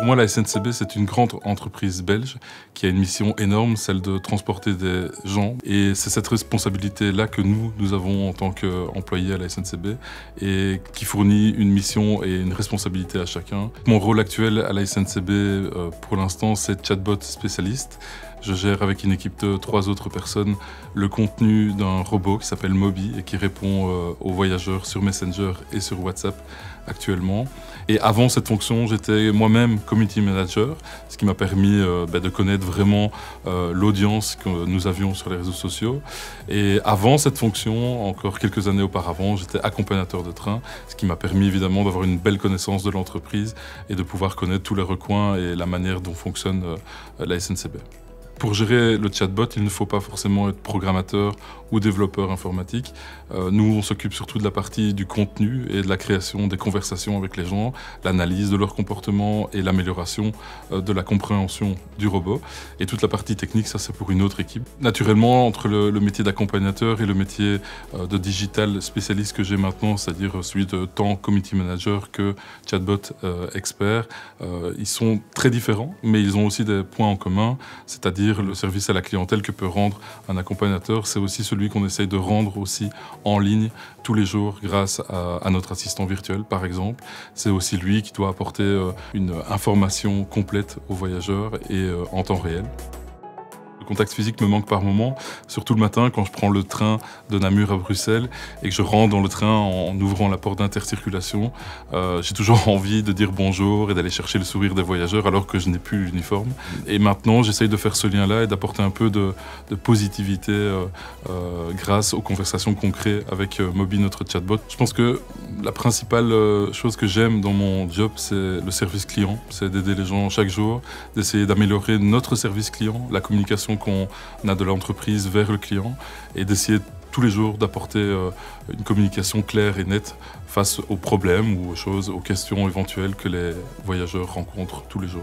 Pour moi, la SNCB, c'est une grande entreprise belge qui a une mission énorme, celle de transporter des gens. Et c'est cette responsabilité-là que nous avons en tant qu'employés à la SNCB et qui fournit une mission et une responsabilité à chacun. Mon rôle actuel à la SNCB, pour l'instant, c'est chatbot spécialiste. Je gère avec une équipe de 3 autres personnes le contenu d'un robot qui s'appelle Moby et qui répond aux voyageurs sur Messenger et sur WhatsApp actuellement. Et avant cette fonction, j'étais moi-même community manager, ce qui m'a permis de connaître vraiment l'audience que nous avions sur les réseaux sociaux. Et avant cette fonction, encore quelques années auparavant, j'étais accompagnateur de train, ce qui m'a permis évidemment d'avoir une belle connaissance de l'entreprise et de pouvoir connaître tous les recoins et la manière dont fonctionne la SNCB. Pour gérer le chatbot, il ne faut pas forcément être programmateur ou développeur informatique. Nous, on s'occupe surtout de la partie du contenu et de la création des conversations avec les gens, l'analyse de leur comportement et l'amélioration de la compréhension du robot. Et toute la partie technique, ça c'est pour une autre équipe. Naturellement, entre le métier d'accompagnateur et le métier de digital spécialiste que j'ai maintenant, c'est-à-dire celui de tant community manager que chatbot expert, ils sont très différents, mais ils ont aussi des points en commun, c'est-à-dire le service à la clientèle que peut rendre un accompagnateur, c'est aussi celui qu'on essaye de rendre aussi en ligne tous les jours grâce à notre assistant virtuel par exemple. C'est aussi lui qui doit apporter une information complète aux voyageurs et en temps réel. Le contact physique me manque par moment, surtout le matin quand je prends le train de Namur à Bruxelles et que je rentre dans le train en ouvrant la porte d'intercirculation. J'ai toujours envie de dire bonjour et d'aller chercher le sourire des voyageurs alors que je n'ai plus l'uniforme. Et maintenant, j'essaye de faire ce lien-là et d'apporter un peu de positivité grâce aux conversations qu'on crée avec Moby, notre chatbot. Je pense que la principale chose que j'aime dans mon job, c'est le service client. C'est d'aider les gens chaque jour, d'essayer d'améliorer notre service client, la communication qu'on a de l'entreprise vers le client et d'essayer tous les jours d'apporter une communication claire et nette face aux problèmes ou aux choses, aux questions éventuelles que les voyageurs rencontrent tous les jours.